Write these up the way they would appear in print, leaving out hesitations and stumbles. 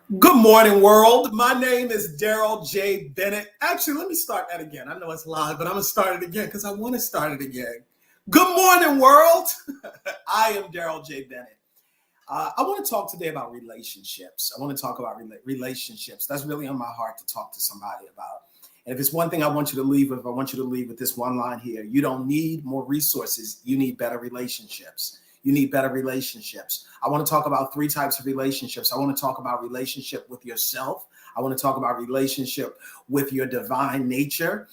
Good morning, world. My name is Daryl J. Bennett. Actually, let me start that again. I know it's live, but I'm going to start it again because I want to start it again. Good morning, world. I am Daryl J. Bennett. I want to talk today about relationships. I want to talk about relationships. That's really on my heart to talk to somebody about. And if it's one thing I want you to leave with, I want you to leave with this one line here. You don't need more resources. You need better relationships. You need better relationships. I want to talk about three types of relationships. I want to talk about relationship with yourself. I want to talk about relationship with your divine nature,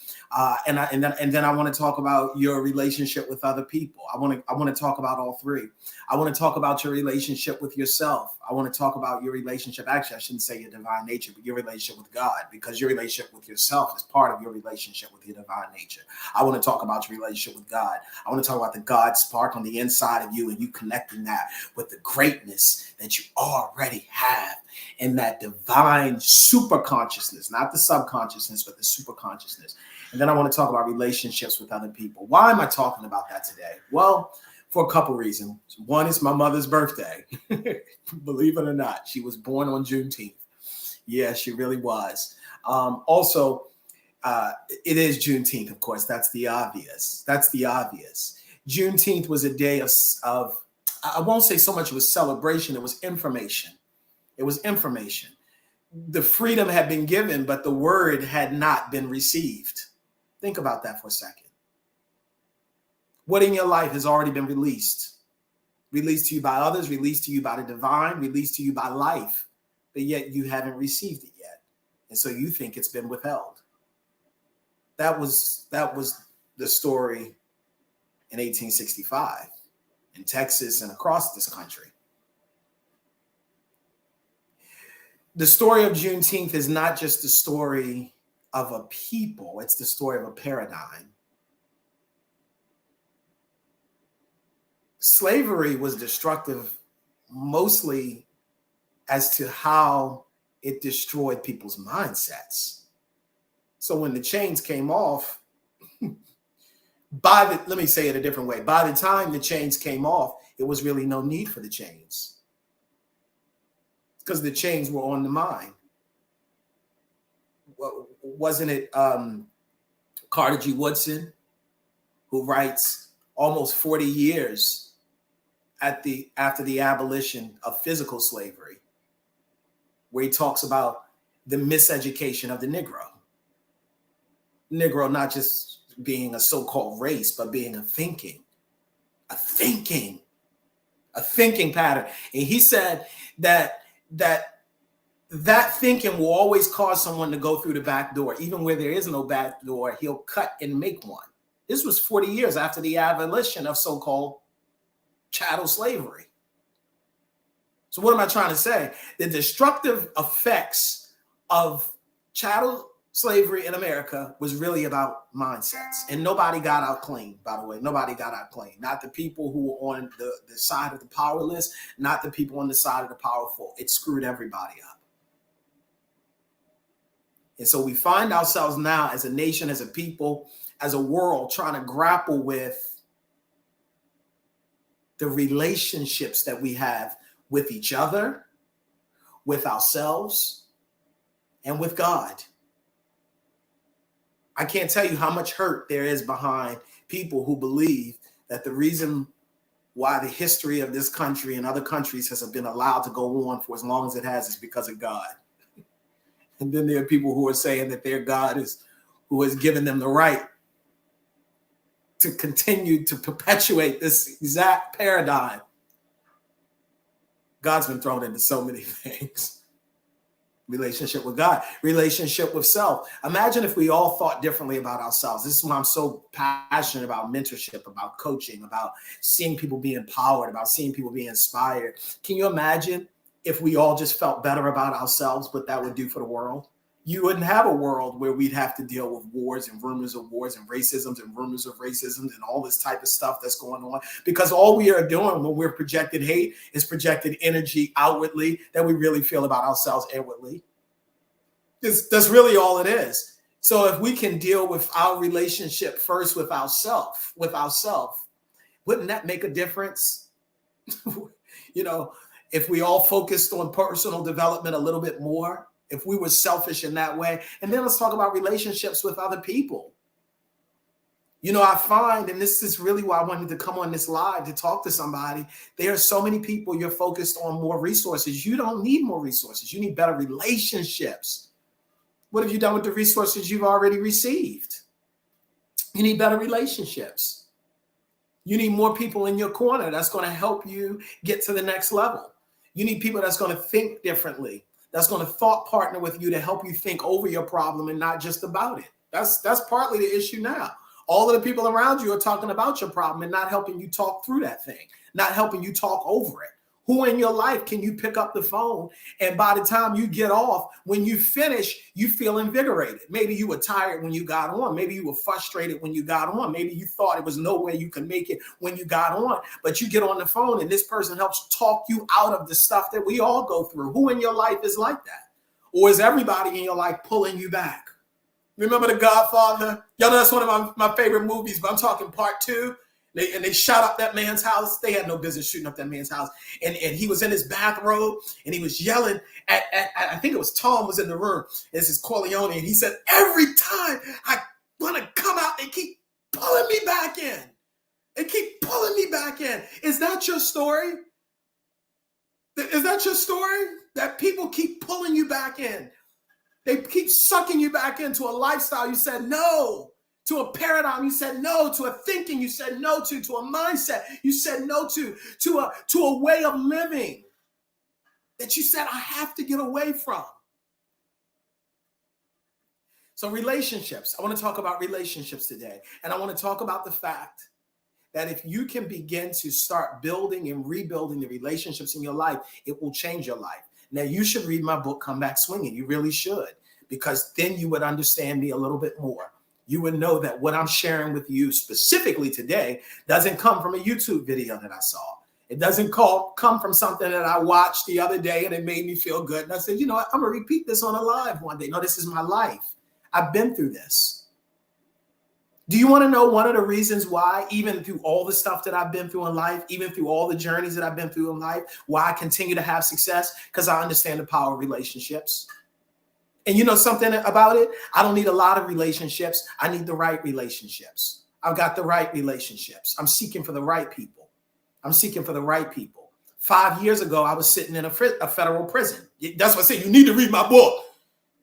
and then I want to talk about your relationship with other people. I want to talk about all three. I want to talk about your relationship with yourself. I want to talk about your relationship. Actually, I shouldn't say your divine nature, but your relationship with God, because your relationship with yourself is part of your relationship with your divine nature. I want to talk about your relationship with God. I want to talk about the God spark on the inside of you and you connecting that with the greatness that you already have in that divine super consciousness, not the subconsciousness, but the super consciousness. And then I want to talk about relationships with other people. Why am I talking about that today? Well, for a couple reasons. One is my mother's birthday. Believe it or not, she was born on Juneteenth. Yeah, she really was. Also, it is Juneteenth, of course. That's the obvious. Juneteenth was a day of I won't say so much it was celebration, it was information. The freedom had been given, but the word had not been received. Think about that for a second. What in your life has already been released? Released to you by others, released to you by the divine, released to you by life, but yet you haven't received it yet. And so you think it's been withheld. That was the story in 1865 in Texas and across this country. The story of Juneteenth is not just the story of a people, it's the story of a paradigm. Slavery was destructive mostly as to how it destroyed people's mindsets. So when the chains came off, let me say it a different way. By the time the chains came off, it was really no need for the chains, because the chains were on the mind. Wasn't it Carter G. Woodson who writes almost 40 years after the abolition of physical slavery, where he talks about the miseducation of the Negro? Negro not just being a so-called race, but being a thinking pattern. And he said that thinking will always cause someone to go through the back door. Even where there is no back door, he'll cut and make one. This was 40 years after the abolition of so-called chattel slavery. So what am I trying to say? The destructive effects of chattel slavery in America was really about mindsets. And nobody got out clean, by the way. Nobody got out clean. Not the people who were on the side of the powerless, not the people on the side of the powerful. It screwed everybody up. And so we find ourselves now as a nation, as a people, as a world, trying to grapple with the relationships that we have with each other, with ourselves, and with God. I can't tell you how much hurt there is behind people who believe that the reason why the history of this country and other countries has been allowed to go on for as long as it has is because of God. And then there are people who are saying that their God is who has given them the right to continue to perpetuate this exact paradigm. God's been thrown into so many things. Relationship with God, relationship with self. Imagine if we all thought differently about ourselves. This is why I'm so passionate about mentorship, about coaching, about seeing people be empowered, about seeing people be inspired. Can you imagine if we all just felt better about ourselves, what that would do for the world? You wouldn't have a world where we'd have to deal with wars and rumors of wars and racisms and rumors of racism and all this type of stuff that's going on, because all we are doing when we're projected hate is projected energy outwardly that we really feel about ourselves inwardly. That's really all it is. So if we can deal with our relationship first with ourselves, wouldn't that make a difference? if we all focused on personal development a little bit more, if we were selfish in that way. And then let's talk about relationships with other people. You know, I find, and this is really why I wanted to come on this live to talk to somebody, there are so many people you're focused on more resources. You don't need more resources. You need better relationships. What have you done with the resources you've already received? You need better relationships. You need more people in your corner that's going to help you get to the next level. You need people that's going to think differently, that's going to thought partner with you to help you think over your problem and not just about it. That's partly the issue now. All of the people around you are talking about your problem and not helping you talk through that thing, not helping you talk over it. Who in your life can you pick up the phone and by the time you get off, when you finish, you feel invigorated? Maybe you were tired when you got on. Maybe you were frustrated when you got on. Maybe you thought it was no way you could make it when you got on, but you get on the phone and this person helps talk you out of the stuff that we all go through. Who in your life is like that? Or is everybody in your life pulling you back? Remember The Godfather? Y'all know that's one of my favorite movies, but I'm talking part 2. They shot up that man's house. They had no business shooting up that man's house. And he was in his bathrobe and he was yelling at I think it was Tom was in the room. This is Corleone. And he said, every time I want to come out, they keep pulling me back in. They keep pulling me back in. Is that your story? Is that your story? That people keep pulling you back in. They keep sucking you back into a lifestyle you said no. To a paradigm you said no, to a thinking you said no to a mindset you said no to a way of living that you said I have to get away from. So relationships, I want to talk about relationships today. And I want to talk about the fact that if you can begin to start building and rebuilding the relationships in your life, it will change your life. Now, you should read my book, Come Back Swinging. You really should, because then you would understand me a little bit more. You would know that what I'm sharing with you specifically today doesn't come from a YouTube video that I saw. It doesn't come from something that I watched the other day and it made me feel good. And I said, you know what, I'm going to repeat this on a live one day. No, this is my life. I've been through this. Do you want to know one of the reasons why, even through all the stuff that I've been through in life, even through all the journeys that I've been through in life, why I continue to have success? Because I understand the power of relationships. And you know something about it? I don't need a lot of relationships. I need the right relationships. I've got the right relationships. I'm seeking for the right people. I'm seeking for the right people. 5 years ago, I was sitting in a federal prison. That's what I say. You need to read my book.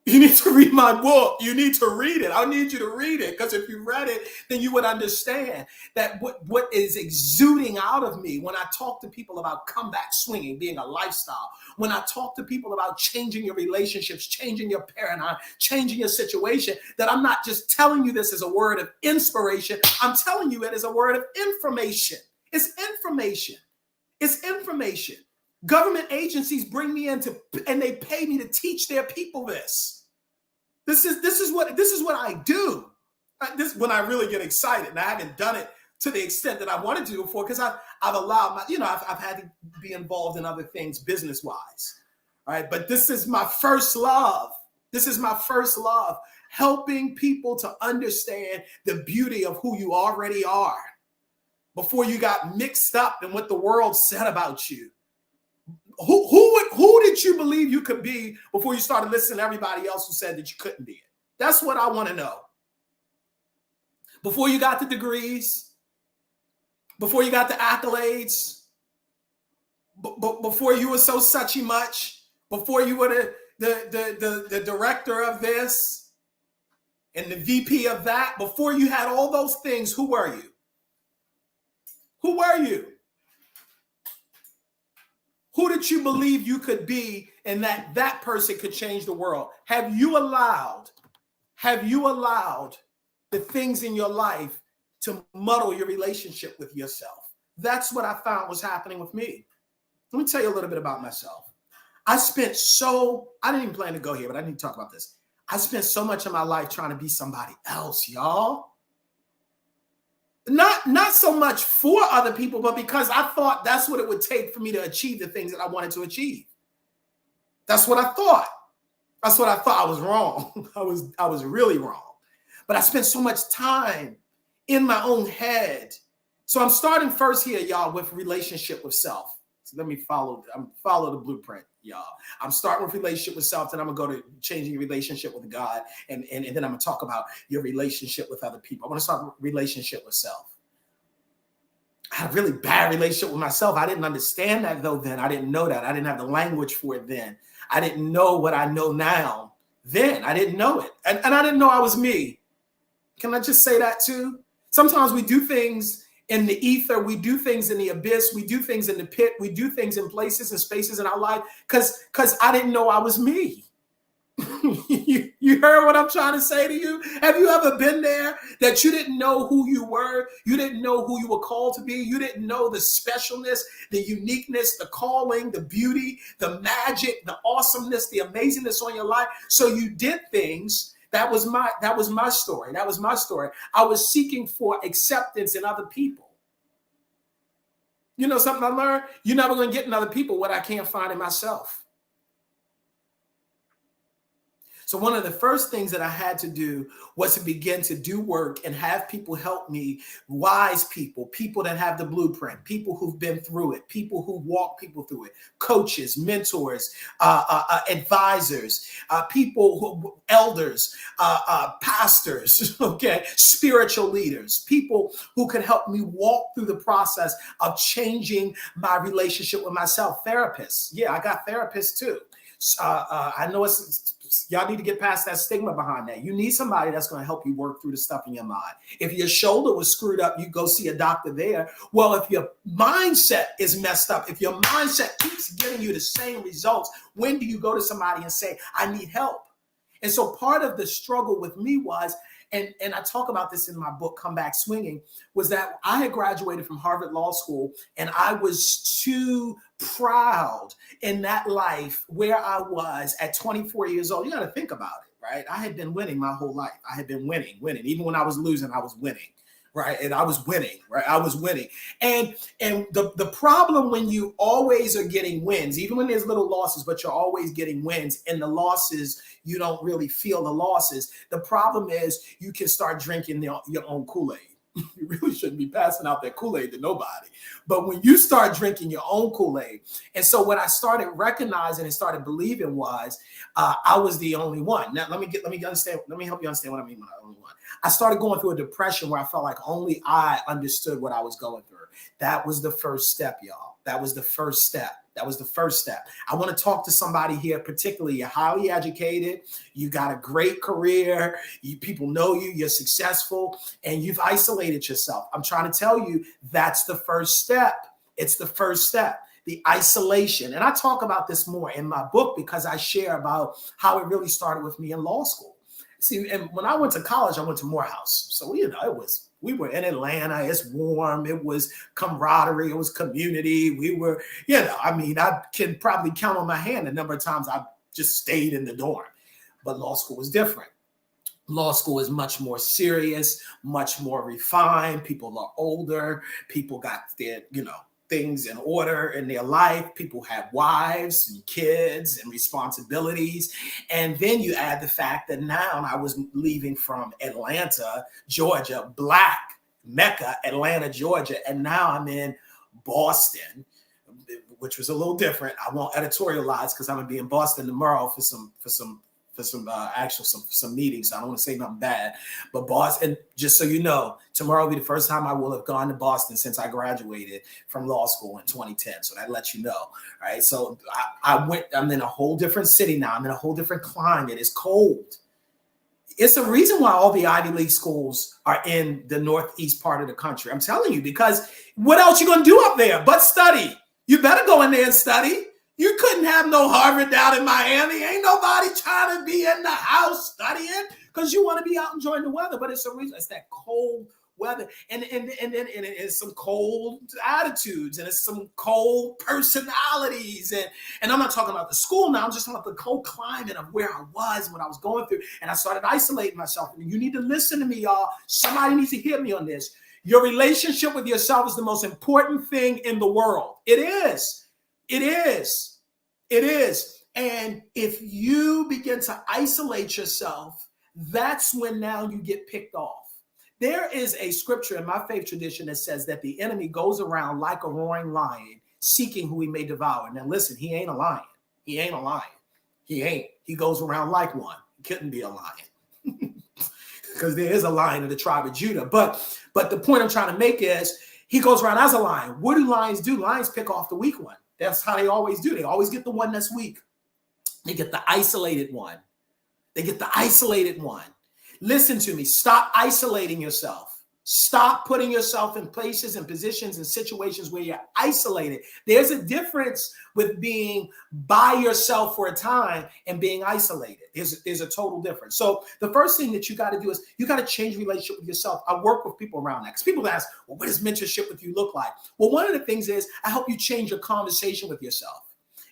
You need to read my book. You need to read it. I need you to read it, because if you read it, then you would understand that what is exuding out of me when I talk to people about comeback swinging being a lifestyle, when I talk to people about changing your relationships, changing your paradigm, changing your situation, that I'm not just telling you this as a word of inspiration. I'm telling you it as a word of information. It's information. It's information. Government agencies bring me in and they pay me to teach their people this. This is what I do. This is when I really get excited, and I haven't done it to the extent that I wanted to before, because I've allowed I've had to be involved in other things business wise. All right, but this is my first love. This is my first love, helping people to understand the beauty of who you already are before you got mixed up in what the world said about you. Who did you believe you could be before you started listening to everybody else who said that you couldn't be it? That's what I want to know. Before you got the degrees, before you got the accolades, before you were so suchy much, before you were the director of this and the VP of that, before you had all those things, who were you? Who were you? Who did you believe you could be and that person could change the world? Have you allowed the things in your life to muddle your relationship with yourself? That's what I found was happening with me. Let me tell you a little bit about myself. I didn't even plan to go here, but I need to talk about this. I spent so much of my life trying to be somebody else, y'all. Not so much for other people, but because I thought that's what it would take for me to achieve the things that I wanted to achieve. That's what I thought. That's what I thought. I was wrong. I was really wrong. But I spent so much time in my own head. So I'm starting first here, y'all, with relationship with self. So let me follow the blueprint, y'all. I'm starting with relationship with self, then I'm gonna go to changing your relationship with God, and then I'm gonna talk about your relationship with other people. I want to start with relationship with self. I had a really bad relationship with myself. I didn't understand that though then. I didn't know that. I didn't have the language for it then. I didn't know what I know now. Then I didn't know it. And I didn't know I was me. Can I just say that too? Sometimes we do things in the ether. We do things in the abyss. We do things in the pit. We do things in places and spaces in our life because I didn't know I was me. You heard what I'm trying to say to you? Have you ever been there that you didn't know who you were? You didn't know who you were called to be. You didn't know the specialness, the uniqueness, the calling, the beauty, the magic, the awesomeness, the amazingness on your life. So you did things. That was my story. That was my story. I was seeking for acceptance in other people. You know something I learned? You're never going to get in other people what I can't find in myself. So one of the first things that I had to do was to begin to do work and have people help me, wise people, people that have the blueprint, people who've been through it, people who walk people through it, coaches, mentors, advisors, elders, pastors, okay, spiritual leaders, people who can help me walk through the process of changing my relationship with myself. Therapists. Yeah, I got therapists too. I know y'all need to get past that stigma behind that. You need somebody that's going to help you work through the stuff in your mind. If your shoulder was screwed up, you go see a doctor there. Well, if your mindset is messed up, if your mindset keeps giving you the same results, when do you go to somebody and say, I need help? And so part of the struggle with me was, and I talk about this in my book, Come Back Swinging, was that I had graduated from Harvard Law School and I was too proud in that life where I was at 24 years old. You got to think about it, right? I had been winning my whole life. I had been winning. Even when I was losing, I was winning. Right. And I was winning. Right. I was winning. And the problem when you always are getting wins, even when there's little losses, but you're always getting wins, and the losses, you don't really feel the losses. The problem is you can start drinking your own Kool-Aid. You really shouldn't be passing out that Kool-Aid to nobody. But when you start drinking your own Kool-Aid, and so what I started recognizing and started believing was I was the only one. Now let me help you understand what I mean by the only one. I started going through a depression where I felt like only I understood what I was going through. That was the first step, y'all. That was the first step. I want to talk to somebody here, particularly you're highly educated, you got a great career, people know you, you're successful, and you've isolated yourself. I'm trying to tell you that's the first step. It's the first step. The isolation. And I talk about this more in my book because I share about how it really started with me in law school. See, and when I went to college, I went to Morehouse. So, we were in Atlanta. It's warm. It was camaraderie. It was community. We were, I can probably count on my hand the number of times I just stayed in the dorm. But law school was different. Law school is much more serious, much more refined. People are older. People got their, things in order in their life. People have wives and kids and responsibilities. And then you add the fact that now I was leaving from Atlanta, Georgia, Black Mecca, Atlanta, Georgia. And now I'm in Boston, which was a little different. I won't editorialize because I'm going to be in Boston tomorrow for some meetings. So I don't want to say nothing bad, but Boston, just so you know, tomorrow will be the first time I will have gone to Boston since I graduated from law school in 2010. So that lets you know. All right. So I'm in a whole different city now. I'm in a whole different climate. It's cold. It's the reason why all the Ivy League schools are in the northeast part of the country. I'm telling you, because what else you going to do up there but study? You better go in there and study. You couldn't have no Harvard down in Miami. Ain't nobody trying to be in the house studying because you want to be out enjoying the weather. But it's a reason. It's that cold weather. And it's some cold attitudes and it's some cold personalities. And I'm not talking about the school now. I'm just talking about the cold climate of where I was and what I was going through. And I started isolating myself. And you need to listen to me, y'all. Somebody needs to hear me on this. Your relationship with yourself is the most important thing in the world. It is. It is. It is. And if you begin to isolate yourself, that's when now you get picked off. There is a scripture in my faith tradition that says that the enemy goes around like a roaring lion, seeking who he may devour. Now listen, he ain't a lion. He ain't a lion. He ain't. He goes around like one. He couldn't be a lion. Because there is a lion in the tribe of Judah. But the point I'm trying to make is he goes around as a lion. What do lions do? Lions pick off the weak one. That's how they always do. They always get the one that's weak. They get the isolated one. They get the isolated one. Listen to me. Stop isolating yourself. Stop putting yourself in places and positions and situations where you're isolated. There's a difference with being by yourself for a time and being isolated. There's a total difference. So the first thing that you got to do is you got to change relationship with yourself. I work with people around that because people ask, well, what does mentorship with you look like? Well, one of the things is I help you change your conversation with yourself.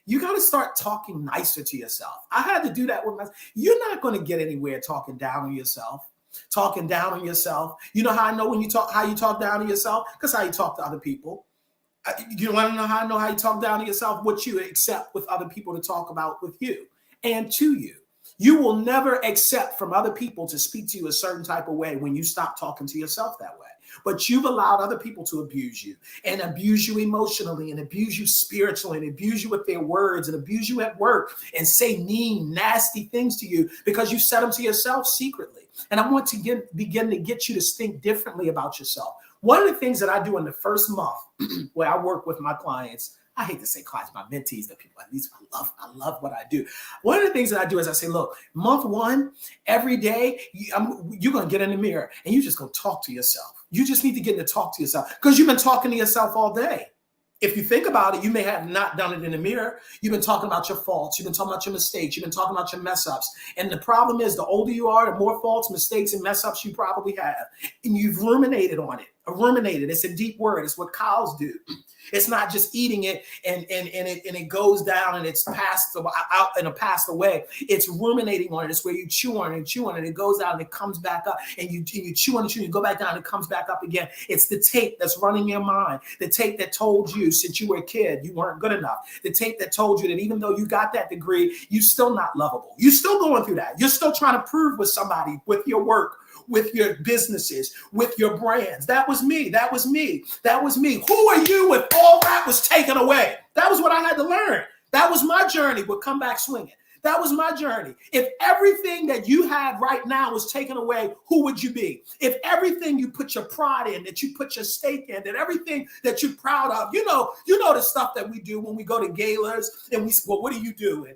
You got to start talking nicer to yourself. I had to do that with myself. You're not going to get anywhere talking down on yourself. Talking down on yourself. You know how I know when you talk, how you talk down to yourself? Because how you talk to other people. You want to know how you talk down to yourself? What you accept with other people to talk about with you and to you. You will never accept from other people to speak to you a certain type of way when you stop talking to yourself that way. But you've allowed other people to abuse you and abuse you emotionally and abuse you spiritually and abuse you with their words and abuse you at work and say mean, nasty things to you because you said them to yourself secretly. And I want to begin to get you to think differently about yourself. One of the things that I do in the first month where I work with my clients, I hate to say clients, my mentees, the people at least I love what I do. One of the things that I do is I say, look, month one, every day, you're going to get in the mirror and you're just going to talk to yourself. You just need to get to talk to yourself because you've been talking to yourself all day. If you think about it, you may have not done it in the mirror. You've been talking about your faults. You've been talking about your mistakes. You've been talking about your mess ups. And the problem is the older you are, the more faults, mistakes, and mess ups you probably have. And you've ruminated on it. Ruminated. It's a deep word. It's what cows do. It's not just eating it and it goes down and it's passed out and passed away. It's ruminating on it. It's where you chew on it and chew on it. It goes out and it comes back up and you chew on it, you go back down and it comes back up again. It's the tape that's running your mind. The tape that told you since you were a kid you weren't good enough. The tape that told you that even though you got that degree, you're still not lovable. You're still going through that. You're still trying to prove with somebody, with your work, with your businesses, with your brands. That was me. That was me. That was me. Who are you if all that was taken away? That was what I had to learn. That was my journey with Come Back Swinging. That was my journey. If everything that you have right now was taken away, who would you be? If everything you put your pride in, that you put your stake in, that everything that you're proud of, you know the stuff that we do when we go to galas and we, well, what do you do?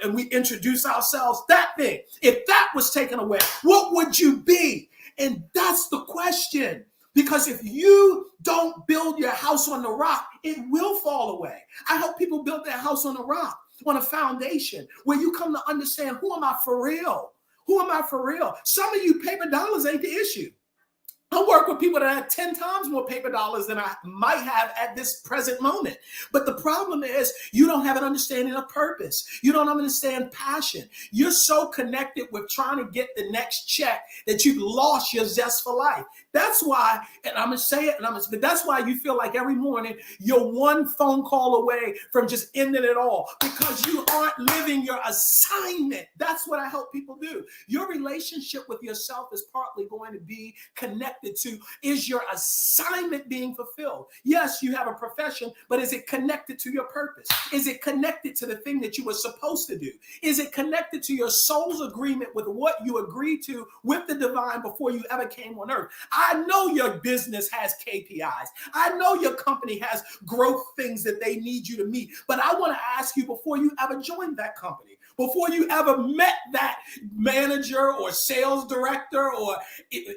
And we introduce ourselves, that thing. If that was taken away, what would you be? And that's the question. Because if you don't build your house on the rock, it will fall away. I help people build their house on the rock, on a foundation where you come to understand, who am I for real? Who am I for real? Some of you, paper dollars ain't the issue. I work with people that have 10 times more paper dollars than I might have at this present moment. But the problem is you don't have an understanding of purpose. You don't understand passion. You're so connected with trying to get the next check that you've lost your zest for life. That's why, and I'm going to say it, but that's why you feel like every morning you're one phone call away from just ending it all because you aren't living your assignment. That's what I help people do. Your relationship with yourself is partly going to be connected to, is your assignment being fulfilled? Yes, you have a profession, but is it connected to your purpose? Is it connected to the thing that you were supposed to do? Is it connected to your soul's agreement with what you agreed to with the divine before you ever came on earth? I know your business has KPIs. I know your company has growth things that they need you to meet. But I want to ask you, before you ever joined that company, before you ever met that manager or sales director or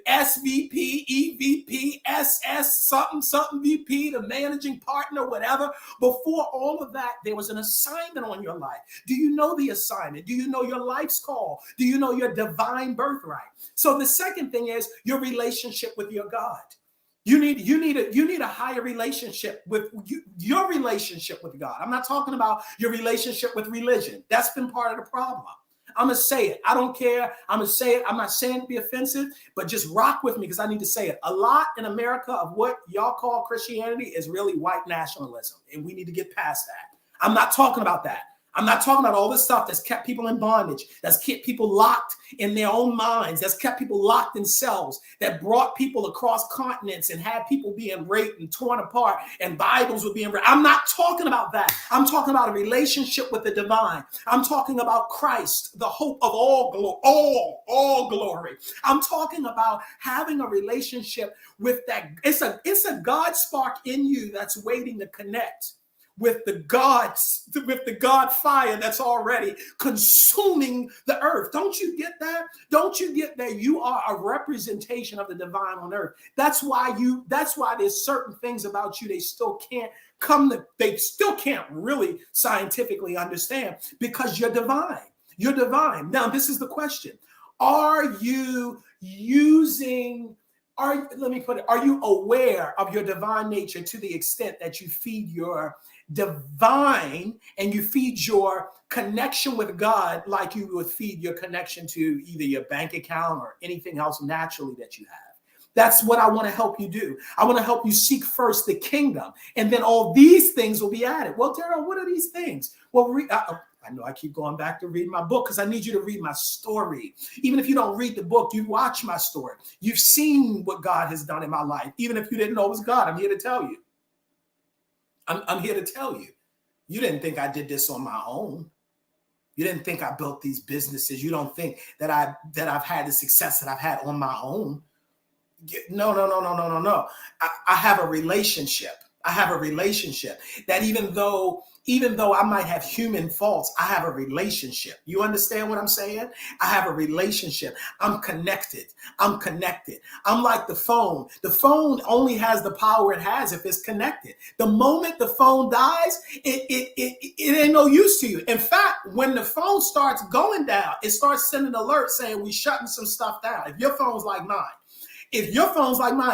SVP, EVP, SS, something VP, the managing partner, whatever, before all of that, there was an assignment on your life. Do you know the assignment? Do you know your life's call? Do you know your divine birthright? So the second thing is your relationship with your God. You need a higher relationship with your relationship with God. I'm not talking about your relationship with religion. That's been part of the problem. I'm going to say it. I don't care. I'm going to say it. I'm not saying it to be offensive, but just rock with me because I need to say it. A lot in America of what y'all call Christianity is really white nationalism, and we need to get past that. I'm not talking about that. I'm not talking about all this stuff that's kept people in bondage, that's kept people locked in their own minds, that's kept people locked in cells, that brought people across continents and had people being raped and torn apart and Bibles were being read. I'm not talking about that. I'm talking about a relationship with the divine. I'm talking about Christ, the hope of all glory, all glory. I'm talking about having a relationship with that. It's a God spark in you that's waiting to connect with the God fire that's already consuming the earth. Don't you get that? Don't you get that you are a representation of the divine on earth? That's why there's certain things about you they still can't really scientifically understand, because you're divine. You're divine. Now, this is the question. Are you aware of your divine nature to the extent that you feed your divine and you feed your connection with God like you would feed your connection to either your bank account or anything else naturally that you have? That's what I want to help you do. I want to help you seek first the kingdom, and then all these things will be added. Well, Daryl, what are these things? Well, I know I keep going back to read my book because I need you to read my story. Even if you don't read the book, you watch my story. You've seen what God has done in my life. Even if you didn't know it was God, I'm here to tell you. I'm here to tell you. You didn't think I did this on my own. You didn't think I built these businesses. You don't think that I've had the success that I've had on my own. No. I have a relationship. I have a relationship that even though I might have human faults, I have a relationship. You understand what I'm saying? I have a relationship. I'm connected. I'm like the phone. The phone only has the power it has if it's connected. The moment the phone dies, it ain't no use to you. In fact, when the phone starts going down, it starts sending alerts saying we're shutting some stuff down. If your phone's like mine,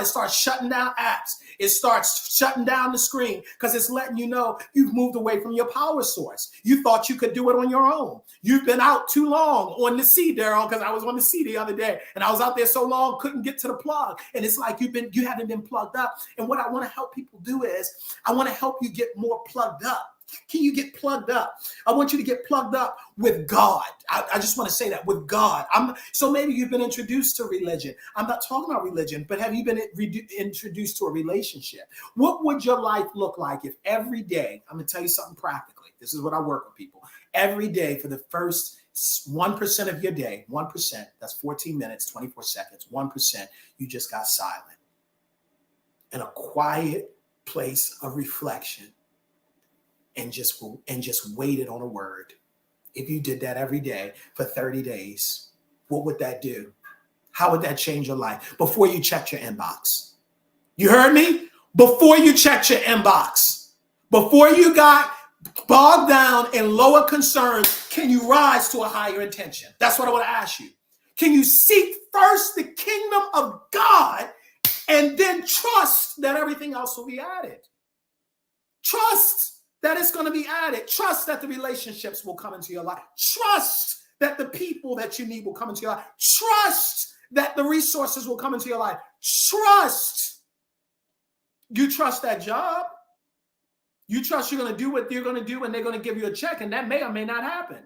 it starts shutting down apps. It starts shutting down the screen because it's letting you know you've moved away from your power source. You thought you could do it on your own. You've been out too long on the sea, Daryl, because I was on the sea the other day and I was out there so long, couldn't get to the plug. And it's like you haven't been plugged up. And what I want to help people do is I want to help you get more plugged up. Can you get plugged up? I want you to get plugged up with God. I just want to say that, with God. So maybe you've been introduced to religion. I'm not talking about religion, but have you been introduced to a relationship? What would your life look like if every day, I'm going to tell you something practically. This is what I work with people. Every day for the first 1% of your day, 1%, that's 14 minutes, 24 seconds, 1%, you just got silent in a quiet place of reflection. And just waited on a word. If you did that every day for 30 days, what would that do? How would that change your life? Before you checked your inbox. You heard me? Before you checked your inbox. Before you got bogged down in lower concerns, can you rise to a higher intention? That's what I want to ask you. Can you seek first the kingdom of God and then trust that everything else will be added? Trust that it's going to be added. Trust that the relationships will come into your life. Trust that the people that you need will come into your life. Trust that the resources will come into your life. Trust. You trust that job. You trust you're going to do what you're going to do and they're going to give you a check, and that may or may not happen.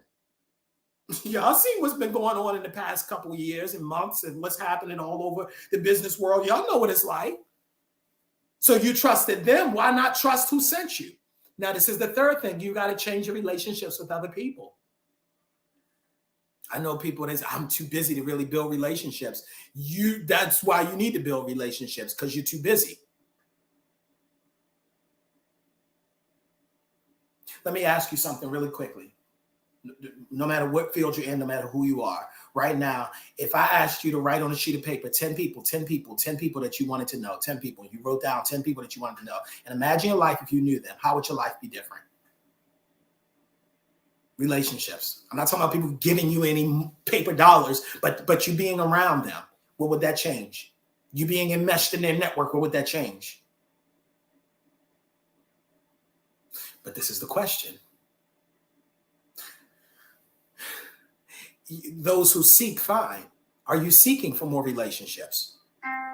Y'all see what's been going on in the past couple of years and months and what's happening all over the business world. Y'all know what it's like. So you trusted them. Why not trust who sent you? Now, this is the third thing. You got to change your relationships with other people. I know people that say, I'm too busy to really build relationships. That's why you need to build relationships, because you're too busy. Let me ask you something really quickly. No matter what field you're in, no matter who you are, right now, if I asked you to write on a sheet of paper 10 people that you wanted to know, 10 people, you wrote down 10 people that you wanted to know, and imagine your life if you knew them, how would your life be different? Relationships. I'm not talking about people giving you any paper dollars, but you being around them. What would that change? You being enmeshed in their network, what would that change? But this is the question. Those who seek find. Are you seeking for more relationships?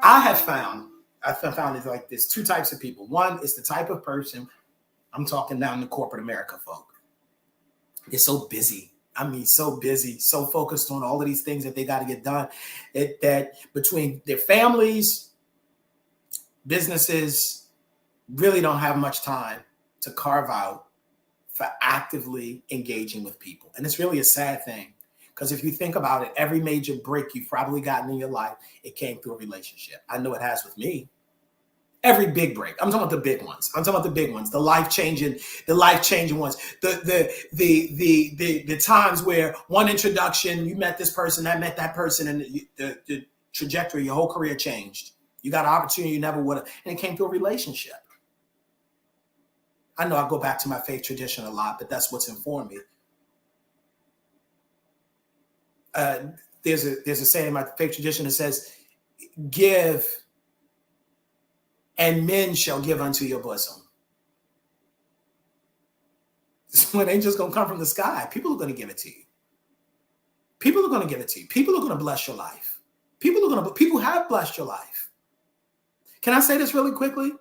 I found it's like there's two types of people. One is the type of person, I'm talking down to corporate America folk. They're so busy. I mean, so busy, so focused on all of these things that they got to get done. That between their families, businesses, really don't have much time to carve out for actively engaging with people. And it's really a sad thing, because if you think about it, every major break you've probably gotten in your life, it came through a relationship. I know it has with me. Every big break. I'm talking about the big ones. I'm talking about the big ones, the life-changing ones. The times where one introduction, you met this person, I met that person, and the trajectory, your whole career changed. You got an opportunity you never would have, and it came through a relationship. I know I go back to my faith tradition a lot, but that's what's informed me. There's a saying in my faith tradition that says, give, and men shall give unto your bosom. It ain't just going to come from the sky. People are going to give it to you. People are going to give it to you. People are going to bless your life. People have blessed your life. Can I say this really quickly?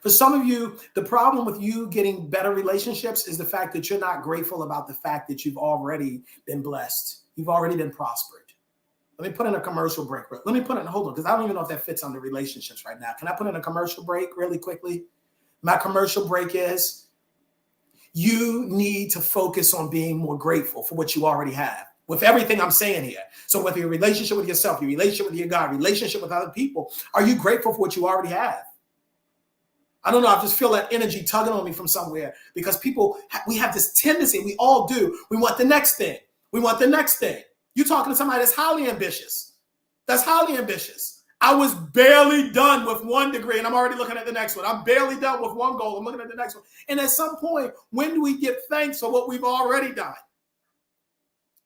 For some of you, the problem with you getting better relationships is the fact that you're not grateful about the fact that you've already been blessed. You've already been prospered. Let me put in a commercial break. Hold on, because I don't even know if that fits under relationships right now. Can I put in a commercial break really quickly? My commercial break is, you need to focus on being more grateful for what you already have. With everything I'm saying here. So whether your relationship with yourself, your relationship with your God, relationship with other people, are you grateful for what you already have? I don't know. I just feel that energy tugging on me from somewhere, because we have this tendency, we all do. We want the next thing. We want the next thing. You're talking to somebody that's highly ambitious. I was barely done with one degree, and I'm already looking at the next one. I'm barely done with one goal. I'm looking at the next one. And at some point, when do we give thanks for what we've already done?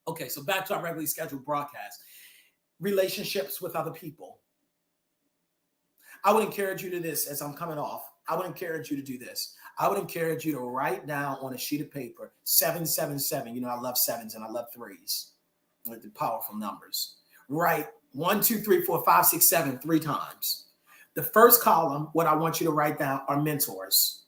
Okay, so back to our regularly scheduled broadcast. Relationships with other people. I would encourage you to this as I'm coming off. I would encourage you to do this. I would encourage you to write down on a sheet of paper 777. You know, I love sevens and I love threes. With the powerful numbers. Write 1, 2, 3, 4, 5, 6, 7 3 times. The first column, what I want you to write down are mentors.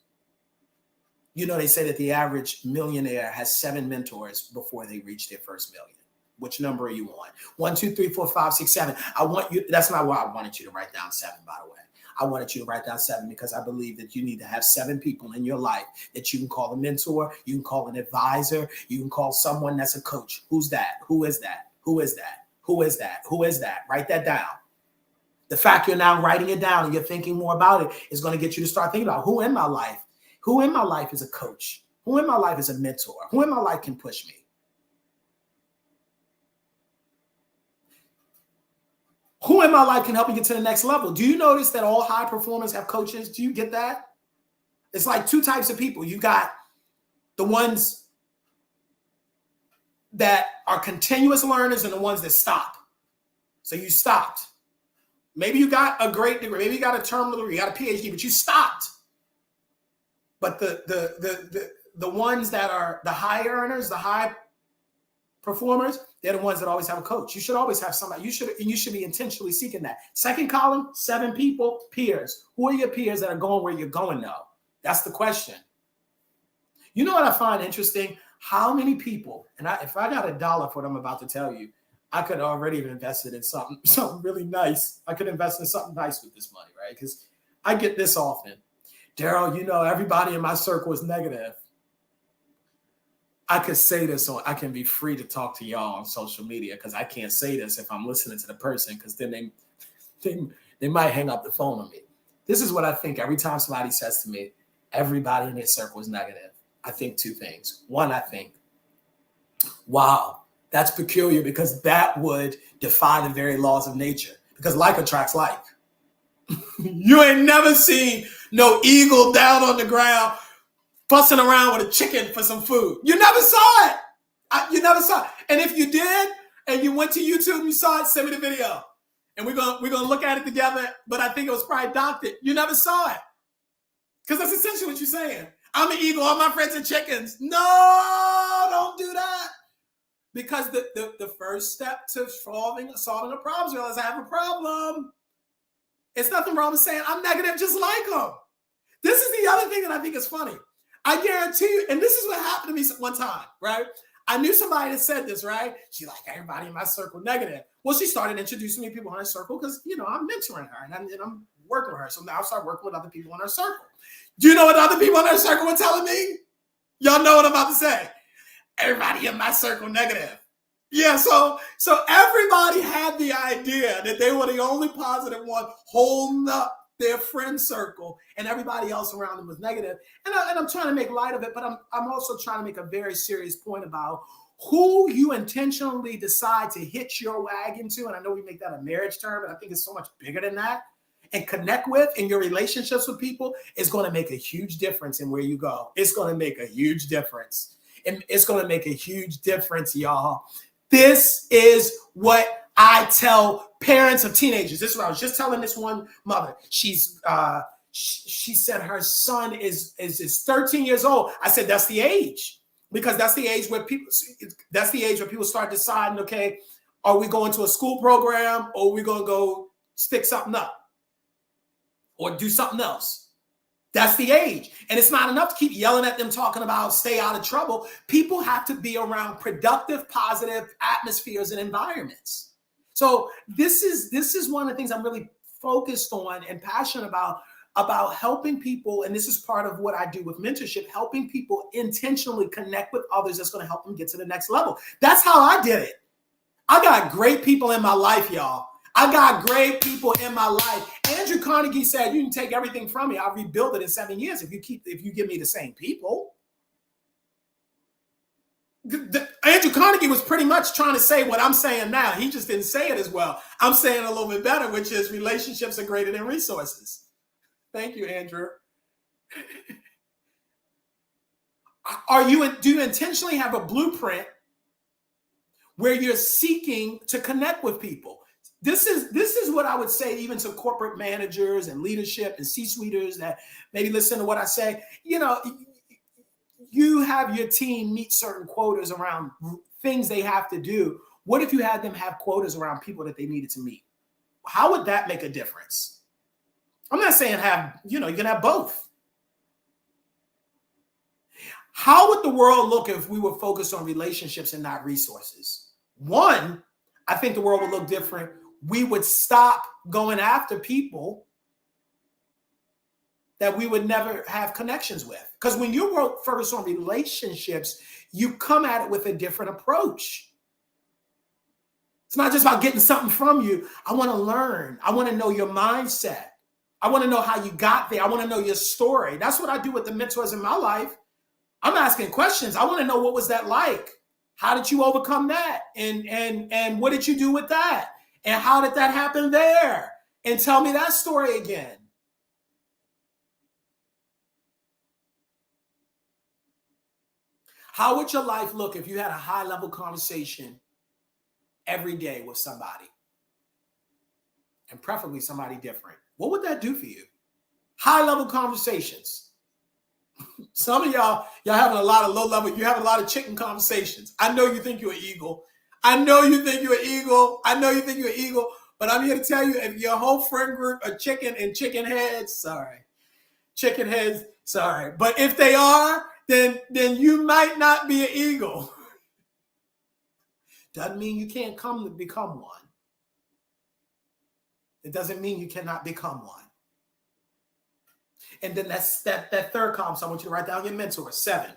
You know, they say that the average millionaire has 7 mentors before they reach their first million. Which number are you on? 1, 2, 3, 4, 5, 6, 7. I want you. That's not why I wanted you to write down 7, by the way. I wanted you to write down 7 because I believe that you need to have 7 people in your life that you can call a mentor, you can call an advisor, you can call someone that's a coach. Who's that? Who is that? Who is that? Who is that? Who is that? Write that down. The fact you're now writing it down and you're thinking more about it is going to get you to start thinking about who in my life is a coach? Who in my life is a mentor? Who in my life can push me? Who in my life can help me get to the next level? Do you notice that all high performers have coaches? Do you get that? It's like 2 types of people. You got the ones that are continuous learners and the ones that stop. So you stopped. Maybe you got a great degree. Maybe you got a terminal degree, you got a PhD, but you stopped. But the ones that are the high earners, the high performers, they're the ones that always have a coach. You should always have somebody. You should be intentionally seeking that. Second column, 7 people, peers. Who are your peers that are going where you're going now? That's the question. You know what I find interesting? How many people, and if I got $1 for what I'm about to tell you, I could already have invested in something really nice. I could invest in something nice with this money, right? Because I get this often. Daryl, you know, everybody in my circle is negative. I could say this, so I can be free to talk to y'all on social media, because I can't say this if I'm listening to the person, because then they might hang up the phone on me. This is what I think every time somebody says to me, everybody in their circle is negative. I think 2 things. One, I think, wow, that's peculiar, because that would defy the very laws of nature, because like attracts like. You ain't never seen no eagle down on the ground fussing around with a chicken for some food. You never saw it. You never saw it. And if you did, and you went to YouTube and you saw it, send me the video. And we're gonna look at it together, but I think it was probably doctored. You never saw it. Because that's essentially what you're saying. I'm an eagle, all my friends are chickens. No, don't do that. Because the first step to solving a problem is realize I have a problem. It's nothing wrong with saying I'm negative just like them. This is the other thing that I think is funny. I guarantee you, and this is what happened to me one time, right? I knew somebody that said this, right? She's like, everybody in my circle negative. Well, she started introducing me to people in her circle because, I'm mentoring her and I'm working with her. So now I start working with other people in her circle. Do you know what other people in her circle were telling me? Y'all know what I'm about to say. Everybody in my circle negative. Yeah, so everybody had the idea that they were the only positive one holding up their friend circle, and everybody else around them was negative. And I'm trying to make light of it, but I'm also trying to make a very serious point about who you intentionally decide to hitch your wagon to. And I know we make that a marriage term, but I think it's so much bigger than that. And connect with in your relationships with people is going to make a huge difference in where you go. It's going to make a huge difference. And it's going to make a huge difference, y'all. This is what I tell parents of teenagers. This is what I was just telling this one mother. She said her son is 13 years old. I said, that's the age, because that's the age where people start deciding, okay, are we going to a school program or are we going to go stick something up or do something else? That's the age. And it's not enough to keep yelling at them, talking about stay out of trouble. People have to be around productive, positive atmospheres and environments. So this is one of the things I'm really focused on and passionate about helping people. And this is part of what I do with mentorship, helping people intentionally connect with others that's going to help them get to the next level. That's how I did it. I got great people in my life, y'all. I got great people in my life. Andrew Carnegie said, you can take everything from me. I'll rebuild it in 7 years if you give me the same people. Andrew Carnegie was pretty much trying to say what I'm saying now. He just didn't say it as well. I'm saying a little bit better, which is relationships are greater than resources. Thank you, Andrew. Do you intentionally have a blueprint where you're seeking to connect with people? This is what I would say even to corporate managers and leadership and C-suiters that maybe listen to what I say. You have your team meet certain quotas around things they have to do. What if you had them have quotas around people that they needed to meet? How would that make a difference? I'm not saying you can have both. How would the world look if we were focused on relationships and not resources? One, I think the world would look different. We would stop going after people that we would never have connections with. Because when you work focus on relationships, you come at it with a different approach. It's not just about getting something from you. I want to learn. I want to know your mindset. I want to know how you got there. I want to know your story. That's what I do with the mentors in my life. I'm asking questions. I want to know, what was that like? How did you overcome that? And what did you do with that? And how did that happen there? And tell me that story again. How would your life look if you had a high-level conversation every day with somebody? And preferably somebody different. What would that do for you? High-level conversations. Some of y'all having a lot of low-level, you're having a lot of chicken conversations. I know you think you're an eagle. I know you think you're an eagle. But I'm here to tell you, if your whole friend group are chicken and chicken heads, sorry. But if they are, then you might not be an eagle. Doesn't mean you can't come to become one. It doesn't mean you cannot become one. And then that third column, so I want you to write down your mentors. 7,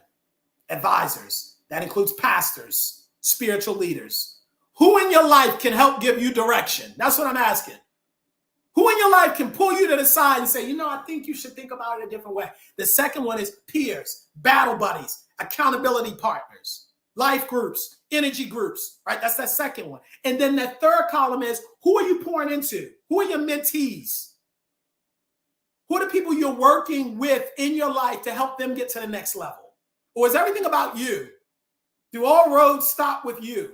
advisors. That includes pastors, spiritual leaders. Who in your life can help give you direction? That's what I'm asking. Who in your life can pull you to the side and say, I think you should think about it a different way? The second one is peers, battle buddies, accountability partners, life groups, energy groups, right? That's that second one. And then that third column is, who are you pouring into? Who are your mentees? Who are the people you're working with in your life to help them get to the next level? Or is everything about you? Do all roads stop with you?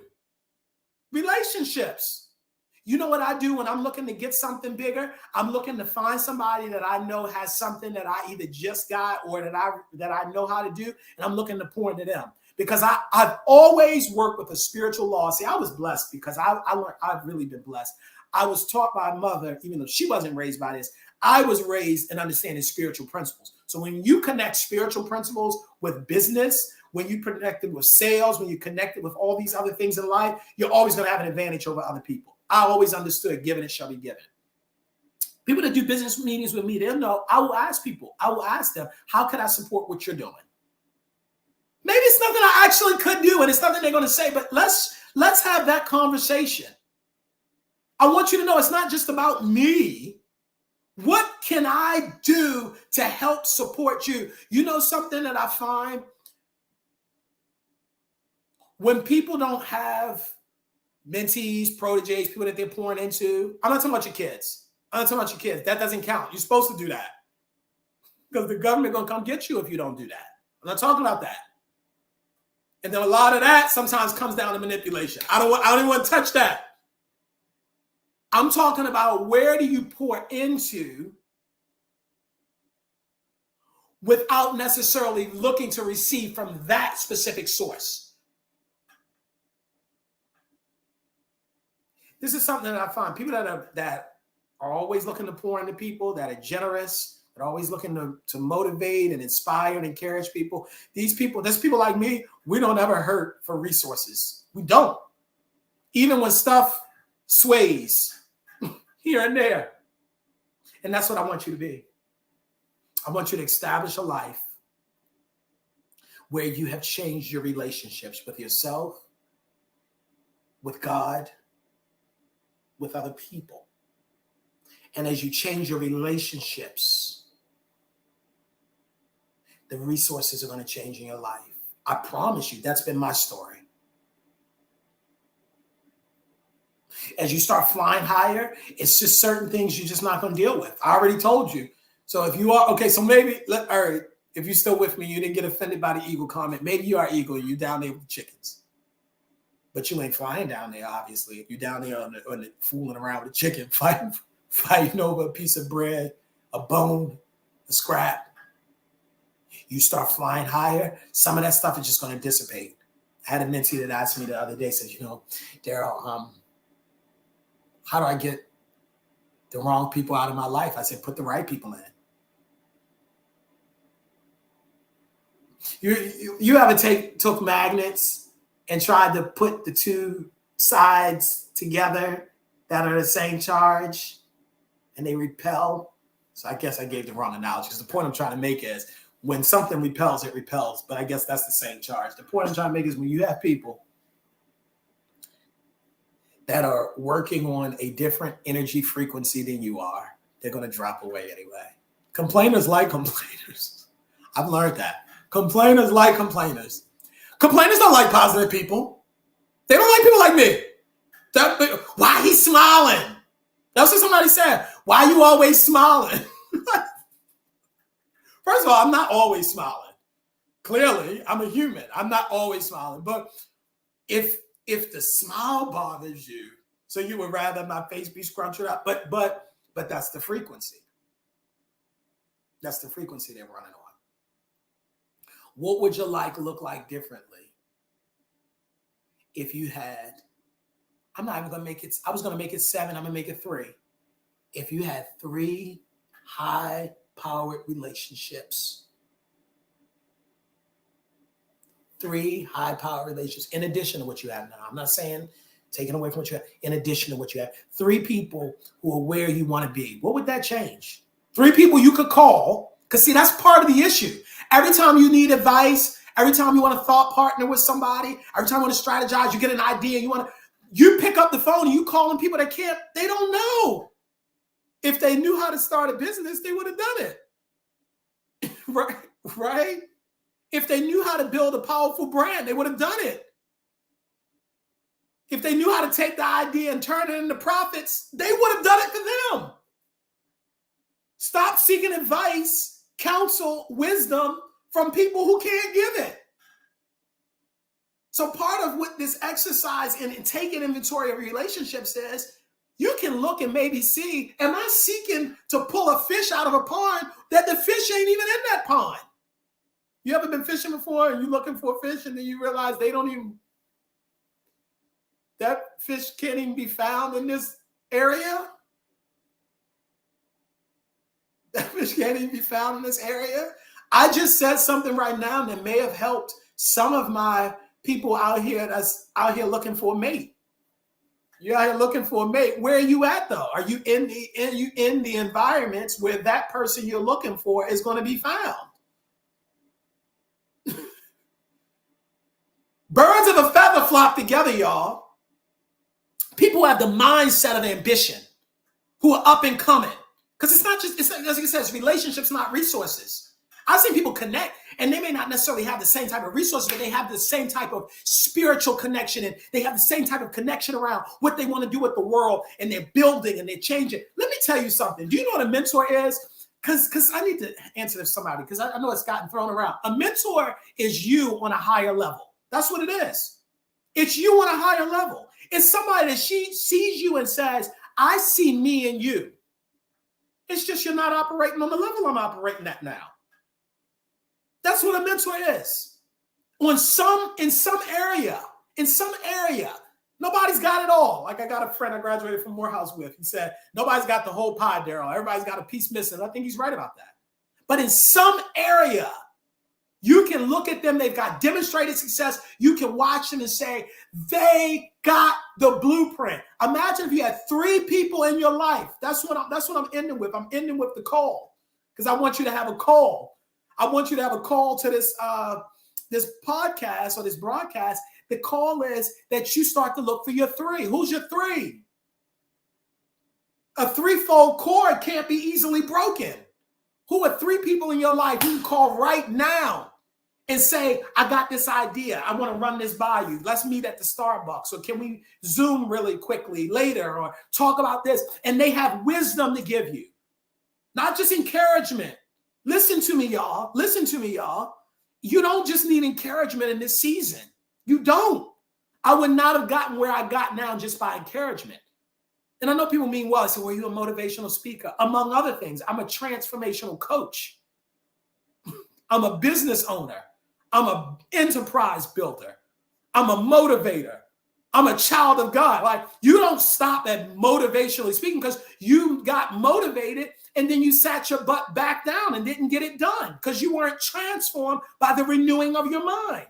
Relationships. You know what I do when I'm looking to get something bigger? I'm looking to find somebody that I know has something that I either just got or that I know how to do, and I'm looking to pour into them. Because I've always worked with a spiritual law. See, I was blessed because I've really been blessed. I was taught by a mother, even though she wasn't raised by this, I was raised in understanding spiritual principles. So when you connect spiritual principles with business, when you connected with sales, when you connected with all these other things in life, you're always going to have an advantage over other people. I always understood given it shall be given. People that do business meetings with me, they'll know I will ask people, I will ask them, how can I support what you're doing? Maybe it's nothing I actually could do and it's nothing they're going to say, but let's have that conversation. I want you to know it's not just about me. What can I do to help support you? You know something that I find? When people don't have mentees, proteges, people that they're pouring into, I'm not talking about your kids. I'm not talking about your kids. That doesn't count. You're supposed to do that because the government going to come get you if you don't do that. I'm not talking about that. And then a lot of that sometimes comes down to manipulation. I don't even want to touch that. I'm talking about where do you pour into without necessarily looking to receive from that specific source. This is something that I find people that are always looking to pour into people, that are generous, that are always looking to motivate and inspire and encourage people. There's people like me, we don't ever hurt for resources. We don't. Even when stuff sways here and there. And that's what I want you to be. I want you to establish a life where you have changed your relationships with yourself, with God, with other people. And as you change your relationships, the resources are going to change in your life. I promise you, that's been my story. As you start flying higher, it's just certain things you're just not going to deal with. I already told you. So if you are, okay, so maybe, all right, if you're still with me, you didn't get offended by the eagle comment. Maybe you are eagle, you're down there with the chickens. But you ain't flying down there, obviously. If you're down there on the fooling around with a chicken, fighting over a piece of bread, a bone, a scrap. You start flying higher, some of that stuff is just going to dissipate. I had a mentee that asked me the other day, said, Daryl, how do I get the wrong people out of my life? I said, put the right people in. You ever took magnets and tried to put the two sides together that are the same charge and they repel? So I guess I gave the wrong analogy because the point I'm trying to make is when something repels, it repels. But I guess that's the same charge. The point I'm trying to make is when you have people that are working on a different energy frequency than you are, they're going to drop away anyway. Complainers like complainers. I've learned that. Complainers like complainers. Complainers don't like positive people. They don't like people like me. Why he's smiling? That's what somebody said. Why are you always smiling? First of all, I'm not always smiling. Clearly, I'm a human. I'm not always smiling. But if the smile bothers you, so you would rather my face be scrunched up, but that's the frequency. That's the frequency they're running on. What would your life look like differently if you had, I'm not even going to make it, I was going to make it 7, I'm going to make it 3. If you had 3 high-powered relationships, 3 high-powered relationships, in addition to what you have now. I'm not saying taking away from what you have, in addition to what you have. 3 people who are where you want to be. What would that change? 3 people you could call, because see, that's part of the issue. Every time you need advice, every time you want to thought partner with somebody, every time you want to strategize, you get an idea, you pick up the phone and you calling people that they don't know. If they knew how to start a business, they would have done it. Right? If they knew how to build a powerful brand, they would have done it. If they knew how to take the idea and turn it into profits, they would have done it for them. Stop seeking advice, counsel, wisdom from people who can't give it. So part of what this exercise in taking inventory of relationships is, you can look and maybe see, am I seeking to pull a fish out of a pond that the fish ain't even in that pond? You ever been fishing before and you're looking for a fish and then you realize that fish can't even be found in this area? That fish can't even be found in this area. I just said something right now that may have helped some of my people out here that's out here looking for a mate. You're out here looking for a mate. Where are you at though? Are you in the environments where that person you're looking for is going to be found? Birds of a feather flock together, y'all. People have the mindset of ambition, who are up and coming. Because it's not, as he says, relationships, not resources. I've seen people connect, and they may not necessarily have the same type of resources, but they have the same type of spiritual connection, and they have the same type of connection around what they want to do with the world, and they're building and they're changing. Let me tell you something. Do you know what a mentor is? Because I need to answer this to somebody, because I know it's gotten thrown around. A mentor is you on a higher level. That's what it is. It's you on a higher level. It's somebody that she sees you and says, I see me in you. It's just you're not operating on the level I'm operating at now. That's what a mentor is. In some area, nobody's got it all. Like I got a friend I graduated from Morehouse with. He said, nobody's got the whole pie, Daryl. Everybody's got a piece missing. I think he's right about that. But in some area, you can look at them. They've got demonstrated success. You can watch them and say, they got the blueprint. Imagine if you had 3 people in your life. That's what I'm ending with. I'm ending with the call, because I want you to have a call. I want you to have a call to this podcast or this broadcast. The call is that you start to look for your 3. Who's your 3? A 3-fold cord can't be easily broken. Who are 3 people in your life you can call right now and say, I got this idea. I want to run this by you. Let's meet at the Starbucks. Or can we Zoom really quickly later or talk about this? And they have wisdom to give you, not just encouragement. Listen to me, y'all. Listen to me, y'all. You don't just need encouragement in this season. You don't. I would not have gotten where I got now just by encouragement. And I know people mean, well, so were you a motivational speaker? Among other things, I'm a transformational coach. I'm a business owner. I'm an enterprise builder. I'm a motivator. I'm a child of God. Like, you don't stop at motivationally speaking because you got motivated and then you sat your butt back down and didn't get it done because you weren't transformed by the renewing of your mind.